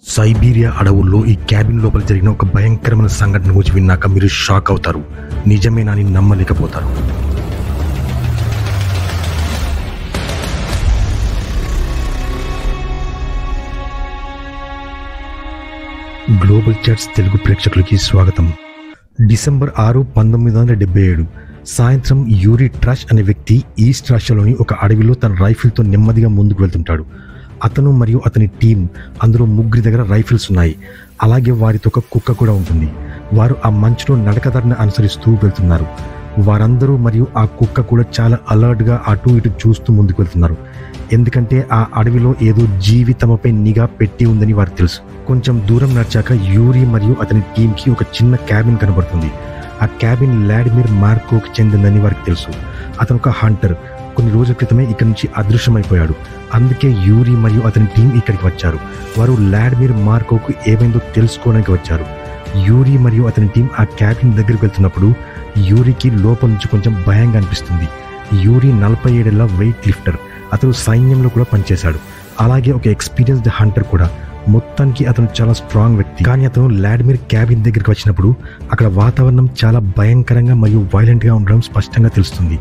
Siberia అడవుల్లో ఈ cabin లోపల జరిగిన ఒక భయంకరమైన సంఘటన గురించి విన్నాక మీరు షాక్ అవుతారు. నిజమేనా అని నమ్మలేకపోతారు. గ్లోబల్ చాట్స్ తెలుగు ప్రేక్షకులకి స్వాగతం. డిసెంబర్ 6, 1977 సాయంత్రం యూరి ట్రాష్ అనే వ్యక్తి ఈస్ట్ రష్యాలోని ఒక అడవిలో తన రైఫిల్తో నెమ్మదిగా ముందుకు వెళ్తుంటాడు. అతను మరియు అతని టీం, అందులో 3 దగ్గర రైఫిల్స్ ఉన్నాయి. అలాగే వారితో ఒక కుక్క కూడా ఉంటుంది. వారు ఆ మంచులో నడకదారిని అనుసరిస్తూ వెళ్తున్నారు. వారందరూ మరియు ఆ కుక్క కూడా చాలా అలర్ట్గా అటు ఇటు చూస్తూ ముందుకు వెళ్తున్నారు. ఎందుకంటే ఆ అడవిలో ఏదో జీవి తమపై నిఘా పెట్టి ఉందని వారికి తెలుసు. కొంచెం దూరం నడిచాక యూరి మరియు అతని టీంకి ఒక చిన్న క్యాబిన్ కనబడుతుంది. ఆ క్యాబిన్ వ్లాడిమిర్ మార్కోకి చెందిందని వారికి తెలుసు. అతను ఒక హంటర్. కొన్ని రోజుల క్రితమే ఇక్కడి నుంచి అదృశ్యమైపోయాడు. అందుకే యూరి మరియు అతని టీం ఇక్కడికి వచ్చారు. వారు వ్లాడిమిర్ మార్కోకు ఏమైందో తెలుసుకోవడానికి వచ్చారు. యూరి మరియు అతని టీం ఆ క్యాబిన్ దగ్గరికి వెళ్తున్నప్పుడు యూరికి లోపల నుంచి కొంచెం భయంగా అనిపిస్తుంది. యూరి 47 ఏళ్ల వెయిట్ లిఫ్టర్. అతను సైన్యంలో కూడా పనిచేశాడు. అలాగే ఒక ఎక్స్పీరియన్స్డ్ హంటర్ కూడా. మొత్తానికి అతను చాలా స్ట్రాంగ్ వ్యక్తి. కానీ అతను వ్లాడిమిర్ క్యాబిన్ దగ్గరికి వచ్చినప్పుడు అక్కడ వాతావరణం చాలా భయంకరంగా మరియు వైలెంట్గా ఉండడం స్పష్టంగా తెలుస్తుంది.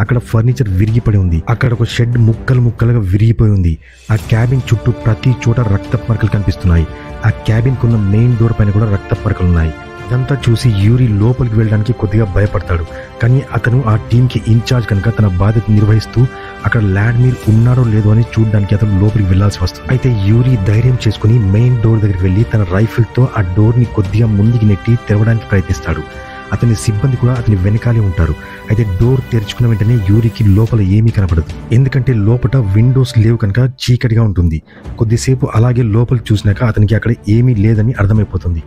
అక్కడ ఫర్నిచర్ విరిగిపడి ఉంది. అక్కడ ఒక షెడ్ ముక్కలుగా విరిగిపోయి ఉంది. ఆ క్యాబిన్ చుట్టూ ప్రతి చోట రక్తపు మరకలు కనిపిస్తున్నాయి. ఆ క్యాబిన్ కొన్న మెయిన్ డోర్ పైన కూడా రక్తపు మరకలు ఉన్నాయి. అదంతా చూసి యూరి లోపలికి వెళ్ళడానికి కొద్దిగా భయపడతాడు. కానీ అతను ఆ టీంకి ఇన్ఛార్జ్ కనుక తన బాధ్యత నిర్వహిస్తూ అక్కడ వ్లాడిమిర్ ఉన్నాడో లేదో అని చూడడానికి అతను లోపలికి వెళ్లాల్సి వస్తుంది. అయితే యూరి ధైర్యం చేసుకుని మెయిన్ డోర్ దగ్గరికి వెళ్ళి తన రైఫిల్తో ఆ డోర్ని కొద్దిగా ముందుకు నెట్టి తెరవడానికి ప్రయత్నిస్తాడు. అతని సిబ్బంది కూడా అతని వెనకాలే ఉంటారు. అయితే డోర్ తెరుచుకున్న వెంటనే యూరికి లోపల ఏమీ కనపడదు. ఎందుకంటే లోపల విండోస్ లేవు కనుక చీకటిగా ఉంటుంది. కొద్దిసేపు అలాగే లోపలికి చూసినాక అతనికి అక్కడ ఏమీ లేదని అర్థమైపోతుంది.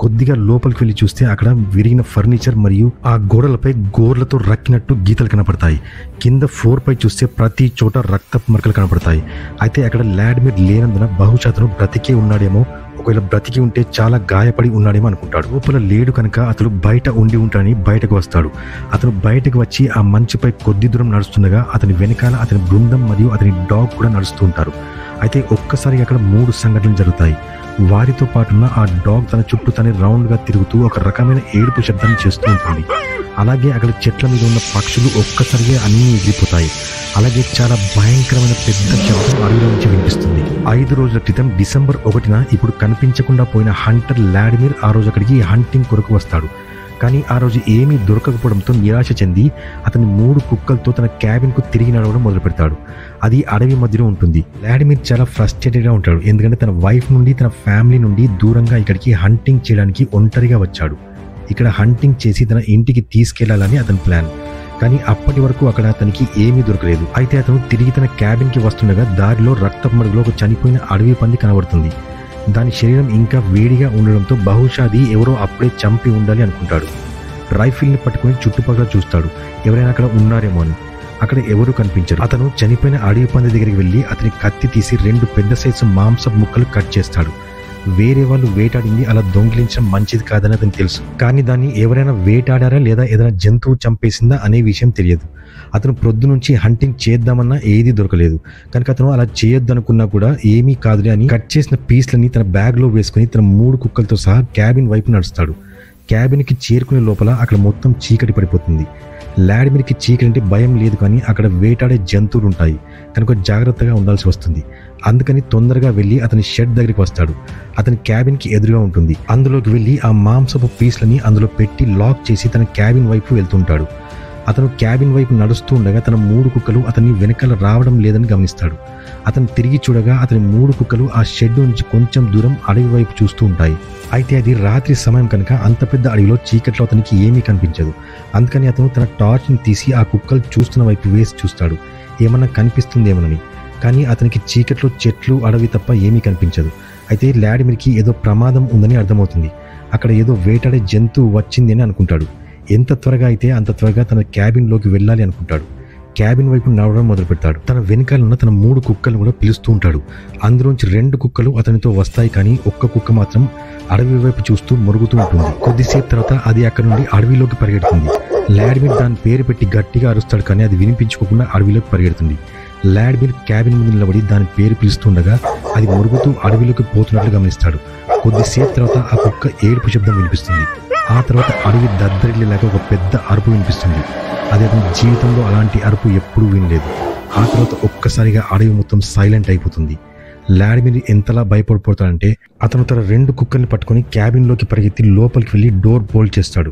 కొద్దిగా లోపలికి వెళ్ళి చూస్తే అక్కడ విరిగిన ఫర్నిచర్ మరియు ఆ గోడలపై గోర్లతో రక్కినట్టు గీతలు కనపడతాయి. కింద ఫ్లోర్ పై చూస్తే ప్రతి చోట రక్తపు మరకలు కనపడతాయి. అయితే అక్కడ వ్లాడిమిర్ లేనందున బహుశా అతను బ్రతికే ఉన్నాడేమో, ఒకవేళ బ్రతికి ఉంటే చాలా గాయపడి ఉన్నాడేమో అనుకుంటాడు. లోపల లేడు కనుక అతను బయట ఉండి ఉంటాడని బయటకు వస్తాడు. అతను బయటకు వచ్చి ఆ మంచుపై కొద్ది దూరం నడుస్తుండగా అతని వెనకాల అతని బృందం మరియు అతని డాగ్ కూడా నడుస్తూ ఉంటారు. అయితే ఒక్కసారి అక్కడ 3 సంఘటనలు జరుగుతాయి. వారితో పాటున్న ఆ డాగ్ తన చుట్టూ తన రౌండ్గా తిరుగుతూ ఒక రకమైన ఏడుపు శబ్దాన్ని చేస్తూ ఉంటుంది. అలాగే అక్కడ చెట్ల మీద ఉన్న పక్షులు ఒక్కసారిగా అన్నీ ఎగిరిపోతాయి. అలాగే చాలా భయంకరమైన పెద్ద శబ్దం అడవిలో నుంచి వినిపిస్తుంది. 5 రోజుల క్రితం డిసెంబర్ 1న ఇప్పుడు కనిపించకుండా పోయిన హంటర్ వ్లాడిమిర్ ఆ రోజు అక్కడికి హంటింగ్ కొరకు వస్తాడు. కానీ ఆ రోజు ఏమీ దొరకకపోవడంతో నిరాశ చెంది అతని 3 కుక్కలతో తన క్యాబిన్కు తిరిగి నడవడం మొదలు పెడతాడు. అది అడవి మధ్యలో ఉంటుంది. వ్లాడిమిర్ చాలా ఫ్రస్ట్రేటెడ్గా ఉంటాడు. ఎందుకంటే తన వైఫ్ నుండి తన ఫ్యామిలీ నుండి దూరంగా ఇక్కడికి హంటింగ్ చేయడానికి ఒంటరిగా వచ్చాడు. ఇక్కడ హంటింగ్ చేసి తన ఇంటికి తీసుకెళ్లాలని అతని ప్లాన్. కానీ అప్పటి వరకు అక్కడ అతనికి ఏమీ దొరకలేదు. అయితే అతను తిరిగి తన క్యాబిన్కి వస్తుండగా దారిలో రక్తపు మడుగులో ఒక చనిపోయిన అడవి పంది కనబడుతుంది. దాని శరీరం ఇంకా వేడిగా ఉండడంతో బహుశా అది ఎవరో అప్పుడే చంపి ఉండాలి అనుకుంటాడు. రైఫిల్ని పట్టుకుని చుట్టుపక్కల చూస్తాడు, ఎవరైనా అక్కడ ఉన్నారేమో అని. అక్కడ ఎవరూ కనిపించరు. అతను చనిపోయిన అడవి పంది దగ్గరికి వెళ్ళి అతని కత్తి తీసి 2 పెద్ద సైజు మాంసపు ముక్కలు కట్ చేస్తాడు. వేరే వాళ్ళు వేటాడింది అలా దొంగిలించడం మంచిది కాదని అతను తెలుసు. కానీ దాన్ని ఎవరైనా వేటాడారా లేదా ఏదైనా జంతువు చంపేసిందా అనే విషయం తెలియదు. అతను ప్రొద్దు నుంచి హంటింగ్ చేద్దామన్నా ఏదీ దొరకలేదు. కనుక అతను అలా చేయొద్దనుకున్నా కూడా ఏమీ కాదులే అని కట్ చేసిన పీస్లని తన బ్యాగ్లో వేసుకుని తన 3 కుక్కలతో సహా క్యాబిన్ వైపు నడుస్తాడు. క్యాబిన్కి చేరుకునే లోపల అక్కడ మొత్తం చీకటి పడిపోతుంది. వ్లాడిమిర్కి చీకటి అంటే భయం లేదు, కానీ అక్కడ వేటాడే జంతువులు ఉంటాయి కనుక జాగ్రత్తగా ఉండాల్సి వస్తుంది. అందుకని తొందరగా వెళ్ళి అతని షెడ్ దగ్గరికి వస్తాడు. అతని క్యాబిన్కి ఎదురుగా ఉంటుంది. అందులోకి వెళ్ళి ఆ మాంసపు పీస్లని అందులో పెట్టి లాక్ చేసి తన క్యాబిన్ వైపు వెళ్తుంటాడు. అతను క్యాబిన్ వైపు నడుస్తూ ఉండగా తన 3 కుక్కలు అతని వెనకాల రావడం లేదని గమనిస్తాడు. అతను తిరిగి చూడగా అతని 3 కుక్కలు ఆ షెడ్ నుంచి కొంచెం దూరం అడవి వైపు చూస్తూ ఉంటాయి. అయితే అది రాత్రి సమయం కనుక అంత పెద్ద అడవిలో చీకట్లో అతనికి ఏమీ కనిపించదు. అందుకని అతను తన టార్చ్ని తీసి ఆ కుక్కలు చూస్తున్న వైపు వేసి చూస్తాడు, ఏమన్నా కనిపిస్తుందేమోనని. కానీ అతనికి చీకట్లో చెట్లు, అడవి తప్ప ఏమీ కనిపించదు. అయితే వ్లాడిమిర్కి ఏదో ప్రమాదం ఉందని అర్థమవుతుంది. అక్కడ ఏదో వేటాడే జంతువు వచ్చింది అని అనుకుంటాడు. ఎంత త్వరగా అయితే అంత త్వరగా తన క్యాబిన్లోకి వెళ్ళాలి అనుకుంటాడు. క్యాబిన్ వైపు నడవడం మొదలు పెడతాడు. తన వెనకాల ఉన్న తన 3 కుక్కలు కూడా పిలుస్తూ ఉంటాడు. అందులోంచి 2 కుక్కలు అతనితో వస్తాయి, కానీ ఒక్క కుక్క మాత్రం అడవి వైపు చూస్తూ మొరుగుతూ ఉంటుంది. కొద్దిసేపు తర్వాత అది అక్కడ నుండి అడవిలోకి పరిగెడుతుంది. వ్లాడిమిర్ దాని పేరు పెట్టి గట్టిగా అరుస్తాడు, కానీ అది వినిపించుకోకుండా అడవిలోకి పరిగెడుతుంది. లాడ్మిర్ క్యాబిన్ ముందు నిలబడి దాని పేరు పిలుస్తుండగా అది మురుగుతూ అడవిలోకి పోతున్నట్లు గమనిస్తాడు. కొద్దిసేపు తర్వాత ఆ కుక్క ఏడుపు శబ్దం వినిపిస్తుంది. ఆ తర్వాత అడవి దద్దరిల్లేలాగా ఒక పెద్ద అరుపు వినిపిస్తుంది. అది అతని జీవితంలో అలాంటి అరుపు ఎప్పుడూ వినలేదు. ఆ తర్వాత ఒక్కసారిగా అడవి మొత్తం సైలెంట్ అయిపోతుంది. లాడ్మిర్ ఎంతలా భయపడిపోతాడంటే అతను తన 2 కుక్కల్ని పట్టుకొని క్యాబిన్లోకి పరిగెత్తి లోపలికి వెళ్ళి డోర్ బోల్ట్ చేస్తాడు.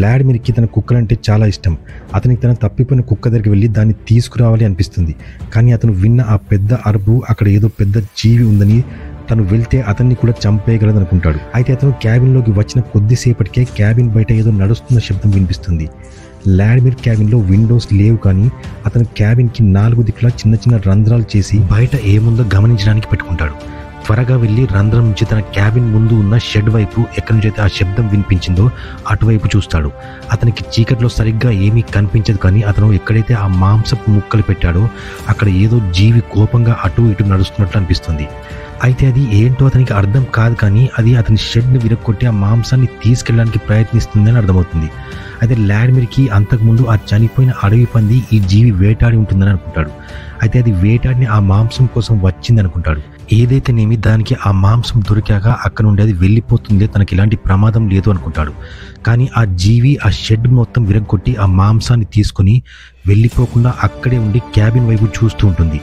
లాడ్మిర్కి తన కుక్కలంటే చాలా ఇష్టం. అతనికి తన తప్పిపోయిన కుక్క దగ్గరికి వెళ్ళి దాన్ని తీసుకురావాలి అనిపిస్తుంది. కానీ అతను విన్న ఆ పెద్ద అరుపు అక్కడ ఏదో పెద్ద జీవి ఉందని, తను వెళ్తే అతన్ని కూడా చంపేయగలదనుకుంటాడు. అయితే అతను క్యాబిన్లోకి వచ్చిన కొద్దిసేపటికే క్యాబిన్ బయట ఏదో నడుస్తున్న శబ్దం వినిపిస్తుంది. లాడ్మిర్ క్యాబిన్లో విండోస్ లేవు, కానీ అతను క్యాబిన్కి 4 దిక్కులా చిన్న చిన్న రంధ్రాలు చేసి బయట ఏముందో గమనించడానికి పెట్టుకుంటాడు. త్వరగా వెళ్ళి రంధ్రం నుంచి తన క్యాబిన్ ముందు ఉన్న షెడ్ వైపు ఎక్కడి నుంచి అయితే ఆ శబ్దం వినిపించిందో అటువైపు చూస్తాడు. అతనికి చీకట్లో సరిగ్గా ఏమీ కనిపించదు, కానీ అతను ఎక్కడైతే ఆ మాంసపు ముక్కలు పెట్టాడో అక్కడ ఏదో జీవి కోపంగా అటు ఇటు నడుస్తున్నట్లు అనిపిస్తుంది. అయితే అది ఏంటో అతనికి అర్థం కాదు, కానీ అది అతని షెడ్ని విరగొట్టి ఆ మాంసాన్ని తీసుకెళ్ళడానికి ప్రయత్నిస్తుందని అర్థమవుతుంది. అయితే లాడ్మిర్కి అంతకుముందు ఆ చనిపోయిన అడవి పంది ఈ జీవి వేటాడి ఉంటుందని అనుకుంటాడు. అయితే అది వేటాడిని ఆ మాంసం కోసం వచ్చింది అనుకుంటాడు. ఏదైతేనేమి దానికి ఆ మాంసం దొరికాక అక్కడ నుండి అది వెళ్ళిపోతుందే, తనకి ఇలాంటి ప్రమాదం లేదు అనుకుంటాడు. కానీ ఆ జీవి ఆ షెడ్ మొత్తం విరగొట్టి ఆ మాంసాన్ని తీసుకొని వెళ్ళిపోకుండా అక్కడే ఉండి క్యాబిన్ వైపు చూస్తూ ఉంటుంది.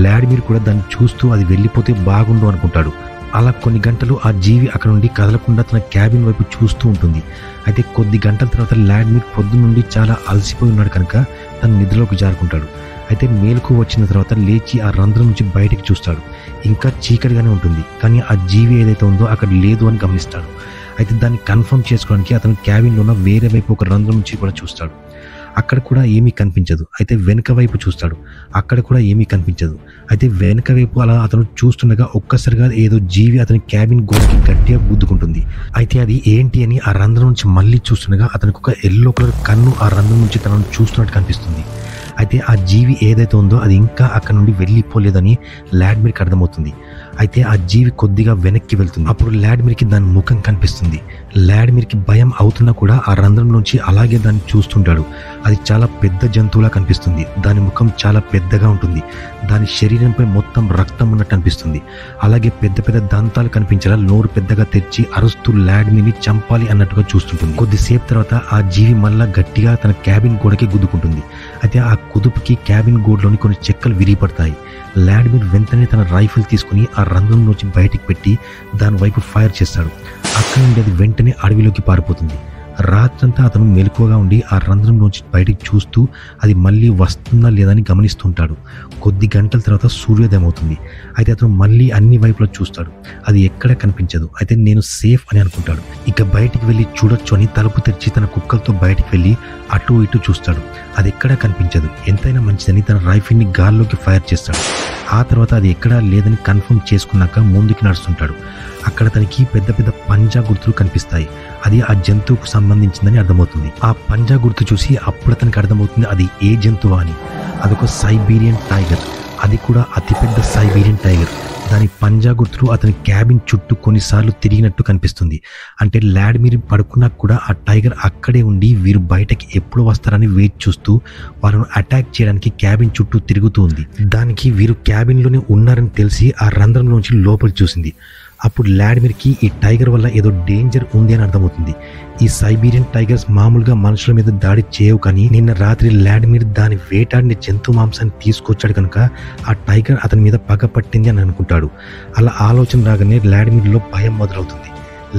లాడ్మిర్ కూడా దాన్ని చూస్తూ అది వెళ్ళిపోతే బాగుండు అనుకుంటాడు. అలా కొన్ని గంటలు ఆ జీవి అక్కడ నుండి కదలకుండా తన క్యాబిన్ వైపు చూస్తూ ఉంటుంది. అయితే కొద్ది గంటల తర్వాత లాడ్మిర్ పొద్దు నుండి చాలా అలసిపోయి ఉన్నాడు కనుక తన నిద్రలోకి జారుకుంటాడు. అయితే మేలుకు వచ్చిన తర్వాత లేచి ఆ రంధ్రం నుంచి బయటికి చూస్తాడు. ఇంకా చీకటిగానే ఉంటుంది, కానీ ఆ జీవి ఏదైతే ఉందో అక్కడ లేదు అని గమనిస్తాడు. అయితే దాన్ని కన్ఫర్మ్ చేసుకోవడానికి అతను క్యాబిన్లో ఉన్న వేరే వైపు ఒక రంధ్రం నుంచి కూడా చూస్తాడు. అక్కడ కూడా ఏమీ కనిపించదు. అయితే వెనుక వైపు చూస్తాడు, అక్కడ కూడా ఏమీ కనిపించదు. అయితే వెనుక వైపు అలా అతను చూస్తుండగా ఒక్కసారిగా ఏదో జీవి అతని క్యాబిన్ గోడకి గట్టిగా గుద్దుకుంటుంది. అయితే అది ఏంటి అని ఆ రంధ్రం నుంచి మళ్ళీ చూస్తుండగా అతనికి ఒక ఎల్లో కలర్ కన్ను ఆ రంధ్రం నుంచి తనను చూస్తున్నట్టు కనిపిస్తుంది. అయితే ఆ జీవి ఏదైతే ఉందో అది ఇంకా అక్కడ నుండి వెళ్ళిపోలేదని లాడ్మిర్కి అర్థమవుతుంది. అయితే ఆ జీవి కొద్దిగా వెనక్కి వెళ్తుంది. అప్పుడు లాడ్మిర్కి దాని ముఖం కనిపిస్తుంది. లాడ్మిర్కి భయం అవుతున్నా కూడా ఆ రంధ్రంలోంచి అలాగే దాన్ని చూస్తుంటాడు. అది చాలా పెద్ద జంతువులా కనిపిస్తుంది. దాని ముఖం చాలా పెద్దగా ఉంటుంది. దాని శరీరంపై మొత్తం రక్తం ఉన్నట్టు అనిపిస్తుంది. అలాగే పెద్ద పెద్ద దంతాలు కనిపించేలా నోరు పెద్దగా తెరిచి అరుస్తూ లాడ్మిర్ని చంపాలి అన్నట్టుగా చూస్తుంటుంది. కొద్దిసేపు తర్వాత ఆ జీవి మళ్ళా గట్టిగా తన క్యాబిన్ గోడకి గుద్దుకుంటుంది. అయితే ఆ కుదుపుకి క్యాబిన్ గోడలోని కొన్ని చెక్కలు విరిగిపడతాయి. లాడ్మిర్ వెంటనే తన రైఫిల్ తీసుకుని ఆ రంధ్రం నుంచి బయటికి పెట్టి దాని వైపు ఫైర్ చేస్తాడు. అక్కడి నుండి అది వెంటనే అడవిలోకి పారిపోతుంది. రాత్రంతా అతను మెలకువగా ఉండి ఆ రంధ్రంలోంచి బయటికి చూస్తూ అది మళ్ళీ వస్తుందా లేదా అని గమనిస్తుంటాడు. కొద్ది గంటల తర్వాత సూర్యోదయం అవుతుంది. అయితే అతను మళ్ళీ అన్ని వైపులా చూస్తాడు. అది ఎక్కడ కనిపించదు. అయితే నేను సేఫ్ అని అనుకుంటాడు. ఇక బయటికి వెళ్ళి చూడొచ్చు అని తలుపు తెరిచి తన కుక్కలతో బయటికి వెళ్ళి అటు ఇటు చూస్తాడు. అది ఎక్కడా కనిపించదు. ఎంతైనా మంచిదని తన రైఫిల్ని గాల్లోకి ఫైర్ చేస్తాడు. ఆ తర్వాత అది ఎక్కడా లేదని కన్ఫర్మ్ చేసుకున్నాక ముందుకు నడుస్తుంటాడు. అక్కడ తనకి పెద్ద పెద్ద పంజా గుర్తులు కనిపిస్తాయి. అది ఆ జంతువుకు సంబంధించిందని అర్థమవుతుంది. ఆ పంజా గుర్తు చూసి అప్పుడు అతనికి అర్థమవుతుంది అది ఏ జంతువు అని. అదొక సైబీరియన్ టైగర్. అది కూడా అతిపెద్ద సైబీరియన్ టైగర్. దాని పంజా గుర్తులు అతని క్యాబిన్ చుట్టూ కొన్నిసార్లు తిరిగినట్టు కనిపిస్తుంది. అంటే లాడ్మిర్ పడుకున్నా కూడా ఆ టైగర్ అక్కడే ఉండి వీరు బయటకి ఎప్పుడు వస్తారని వెయిట్ చూస్తూ వాళ్ళను అటాక్ చేయడానికి క్యాబిన్ చుట్టూ తిరుగుతూ ఉంది. దానికి వీరు క్యాబిన్లోనే ఉన్నారని తెలిసి ఆ రంధ్రంలోంచి లోపలి చూసింది. అప్పుడు లాడ్మిర్కి ఈ టైగర్ వల్ల ఏదో డేంజర్ ఉంది అని అర్థమవుతుంది. ఈ సైబీరియన్ టైగర్స్ మామూలుగా మనుషుల మీద దాడి చేయవు, కానీ నిన్న రాత్రి లాడ్మిర్ దాని వేటాడిన జంతు మాంసాన్ని తీసుకొచ్చాడు కనుక ఆ టైగర్ అతని మీద పగ పట్టింది అని అనుకుంటాడు. అలా ఆలోచన రాగానే లాడ్మిర్లో భయం మొదలవుతుంది.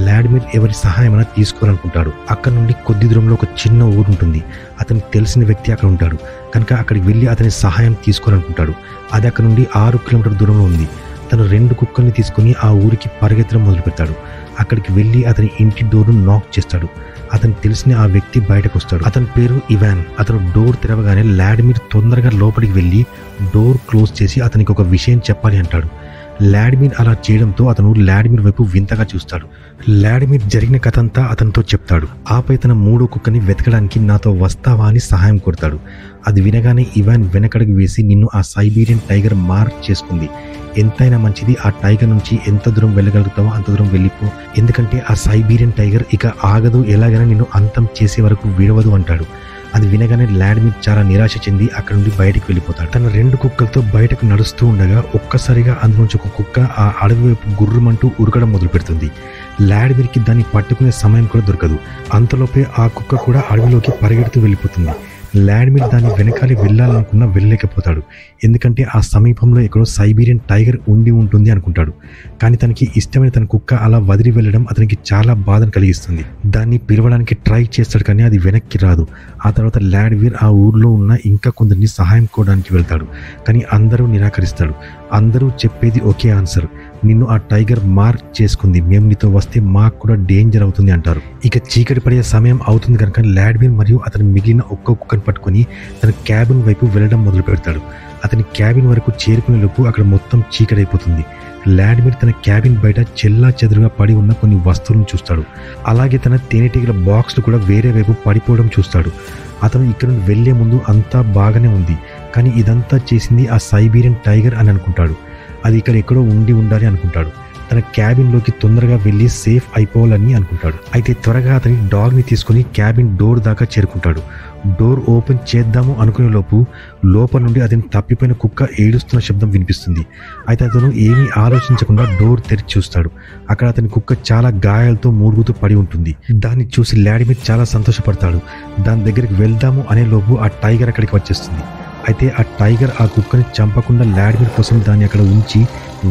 లాడ్మిర్ ఎవరి సహాయమైనా తీసుకోవాలనుకుంటాడు. అక్కడ నుండి కొద్ది దూరంలో ఒక చిన్న ఊరు ఉంటుంది. అతనికి తెలిసిన వ్యక్తి అక్కడ ఉంటాడు కనుక అక్కడికి వెళ్ళి అతని సహాయం తీసుకోవాలనుకుంటాడు. అది అక్కడ నుండి 6 కిలోమీటర్ల దూరంలో ఉంది. తను 2 కుక్కల్ని తీసుకుని ఆ ఊరికి పరిగెత్తడం మొదలు పెడతాడు. అక్కడికి వెళ్ళి అతని ఇంటి డోర్ను నాక్ చేస్తాడు. అతనికి తెలిసిన ఆ వ్యక్తి బయటకు వస్తాడు. అతని పేరు ఇవాన్. అతను డోర్ తెరవగానే లాడ్మిర్ తొందరగా లోపలికి వెళ్ళి డోర్ క్లోజ్ చేసి అతనికి ఒక విషయం చెప్పాలి అంటాడు. లాడ్మిర్ అలా చేయడంతో అతను లాడ్మిర్ వైపు వింతగా చూస్తాడు. లాడ్మిర్ జరిగిన కథ అంతా అతనితో చెప్తాడు. ఆపై తన 3వ కుక్కని వెతకడానికి నాతో వస్తావా అని సహాయం కోరుతాడు. అది వినగానే ఇవాన్ వెనకడుగు వేసి నిన్ను ఆ సైబీరియన్ టైగర్ మార్క్ చేసుకుంది. ఎంతైనా మంచిది, ఆ టైగర్ నుంచి ఎంత దూరం వెళ్ళగలుగుతావో అంత దూరం వెళ్ళిపో. ఎందుకంటే ఆ సైబీరియన్ టైగర్ ఇక ఆగదు, ఎలాగైనా నిన్ను అంతం చేసే వరకు విడవదు అంటాడు. అది వినగానే వ్లాడిమిర్ చాలా నిరాశ చెంది అక్కడ నుండి బయటికి వెళ్ళిపోతాడు. తన 2 కుక్కలతో బయటకు నడుస్తూ ఉండగా ఒక్కసారిగా అందులోంచి ఒక కుక్క ఆ అడవి వైపు గుర్రమంటూ ఉరకడం మొదలు పెడుతుంది. వ్లాడిమిర్కి దాన్ని పట్టుకునే సమయం కూడా దొరకదు. అంతలోపే ఆ కుక్క కూడా అడవిలోకి పరిగెడుతూ వెళ్ళిపోతుంది. వ్లాడిమిర్ దాన్ని వెనకాలి వెళ్ళాలనుకున్నా వెళ్ళలేకపోతాడు. ఎందుకంటే ఆ సమీపంలో ఎక్కడో సైబీరియన్ టైగర్ ఉండి ఉంటుంది అనుకుంటాడు. కానీ తనకి ఇష్టమైన తన కుక్క అలా వదిలి వెళ్ళడం అతనికి చాలా బాధను కలిగిస్తుంది. దాన్ని పిలవడానికి ట్రై చేస్తాడు కానీ అది వెనక్కి రాదు. ఆ తర్వాత వ్లాడిమిర్ ఆ ఊర్లో ఉన్న ఇంకా కొందరిని సహాయం కోవడానికి వెళ్తాడు. కానీ అందరూ నిరాకరిస్తాడు. అందరూ చెప్పేది ఒకే ఆన్సర్, నిన్ను ఆ టైగర్ మార్క్ చేసుకుంది, మేము నీతో వస్తే మాకు కూడా డేంజర్ అవుతుంది అంటారు. ఇక చీకటి పడే సమయం అవుతుంది కనుక వ్లాడిమిర్ మరియు అతని మిగిలిన ఒక్క కుక్కను పట్టుకుని తన క్యాబిన్ వైపు వెళ్ళడం మొదలు పెడతాడు. అతని క్యాబిన్ వరకు చేరుకునే లోపు అక్కడ మొత్తం చీకటైపోతుంది. వ్లాడిమిర్ తన క్యాబిన్ బయట చెల్లా చెదురుగా పడి ఉన్న కొన్ని వస్తువులను చూస్తాడు. అలాగే తన తేనెటీగల బాక్స్లు కూడా వేరే వైపు పడిపోవడం చూస్తాడు. అతను ఇక్కడ నుండి వెళ్లే ముందు అంతా బాగానే ఉంది, కానీ ఇదంతా చేసింది ఆ సైబీరియన్ టైగర్ అని అనుకుంటాడు. అది ఇక్కడ ఎక్కడో ఉండాలి అనుకుంటాడు. తన క్యాబిన్లోకి తొందరగా వెళ్ళి సేఫ్ అయిపోవాలని అనుకుంటాడు. అయితే త్వరగా అతని డాగ్ని తీసుకుని క్యాబిన్ డోర్ దాకా చేరుకుంటాడు. డోర్ ఓపెన్ చేద్దాము అనుకునే లోపు లోపల నుండి అతని తప్పిపోయిన కుక్క ఏడుస్తున్న శబ్దం వినిపిస్తుంది. అయితే అతను ఏమీ ఆలోచించకుండా డోర్ తెరిచి చూస్తాడు. అక్కడ అతని కుక్క చాలా గాయాలతో మూలుగుతూ పడి ఉంటుంది. దాన్ని చూసి వ్లాడిమిర్ చాలా సంతోషపడతాడు. దాని దగ్గరికి వెళ్దాము అనే లోపు ఆ టైగర్ అక్కడికి వచ్చేస్తుంది. అయితే ఆ టైగర్ ఆ కుక్కని చంపకుండా వ్లాడిమిర్ కోసం దాన్ని అక్కడ ఉంచి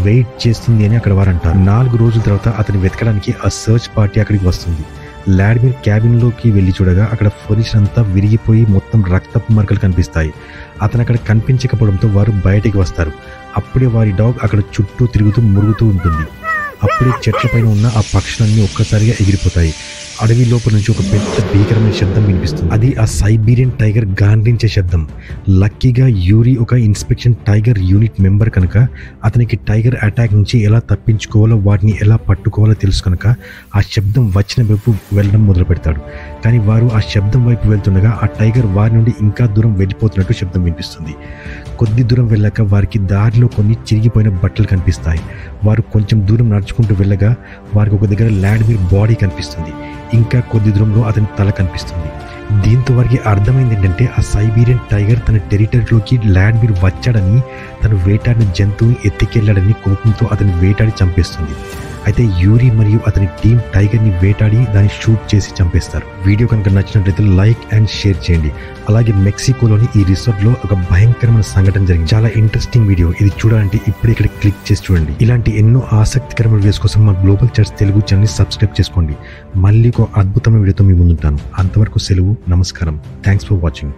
వెయిట్ చేస్తుంది అని అక్కడ వారంటారు. 4 రోజుల తర్వాత అతని వెతకడానికి ఆ సర్చ్ పార్టీ అక్కడికి వస్తుంది. వ్లాడిమిర్ క్యాబిన్లోకి వెళ్ళి చూడగా అక్కడ ఫర్నిచర్ అంతా విరిగిపోయి మొత్తం రక్తపు మరకలు కనిపిస్తాయి. అతను అక్కడ కనిపించకపోవడంతో వారు బయటికి వస్తారు. అప్పుడే వారి డాగ్ అక్కడ చుట్టూ తిరుగుతూ మురుగుతూ ఉంటుంది. అప్పుడే చెట్లపైన ఉన్న ఆ పక్షులన్నీ ఒక్కసారిగా ఎగిరిపోతాయి. అడవి లోపల నుంచి ఒక పెద్ద భీకరమైన శబ్దం వినిపిస్తుంది. అది ఆ సైబీరియన్ టైగర్ గాండ్రించే శబ్దం. లక్కీగా యూరి ఒక ఇన్స్పెక్షన్ టైగర్ యూనిట్ మెంబర్ కనుక అతనికి టైగర్ అటాక్ నుంచి ఎలా తప్పించుకోవాలో వాటిని ఎలా పట్టుకోవాలో తెలుసు కనుక ఆ శబ్దం వచ్చిన వైపు వెళ్ళడం మొదలు పెడతాడు. కానీ వారు ఆ శబ్దం వైపు వెళ్తుండగా ఆ టైగర్ వారి నుండి ఇంకా దూరం వెళ్ళిపోతున్నట్టు శబ్దం వినిపిస్తుంది. కొద్ది దూరం వెళ్ళాక వారికి దారిలో కొన్ని చిరిగిపోయిన బట్టలు కనిపిస్తాయి. వారు కొంచెం దూరం నడుచుకుంటూ వెళ్ళగా వారికి ఒక దగ్గర వ్లాడిమిర్ బాడీ కనిపిస్తుంది. ఇంకా కొద్ది దూరంలో అతని తల కనిపిస్తుంది. దీంతో వారికి అర్థమైంది ఏంటంటే ఆ సైబీరియన్ టైగర్ తన టెరిటరీలోకి వ్లాడిమిర్ వచ్చాడని, తను వేటాడిన జంతువుని ఎత్తికెళ్లాడని కోపంతో అతని వేటాడి చంపేస్తుంది. అయితే యూరి మరియు అతని టీం టైగర్ని వేటాడి దాన్ని షూట్ చేసి చంపేస్తారు. వీడియో కనుక నచ్చినట్లయితే లైక్ అండ్ షేర్ చేయండి. అలాగే మెక్సికోలోని ఈ రిసార్ట్లో ఒక భయంకరమైన సంఘటన జరిగింది. చాలా ఇంట్రెస్టింగ్ వీడియో. ఇది చూడాలంటే ఇప్పుడే ఇక్కడ క్లిక్ చేసి చూడండి. ఇలాంటి ఎన్నో ఆసక్తికరమైన వీడియోస్ కోసం మా గ్లోబల్ చర్చ్ తెలుగు ఛానల్ని సబ్స్క్రైబ్ చేసుకోండి. మళ్ళీ ఒక అద్భుతమైన వీడియోతో మీ ముందుంటాను. అంతవరకు సెలవు. నమస్కారం. Thanks for watching.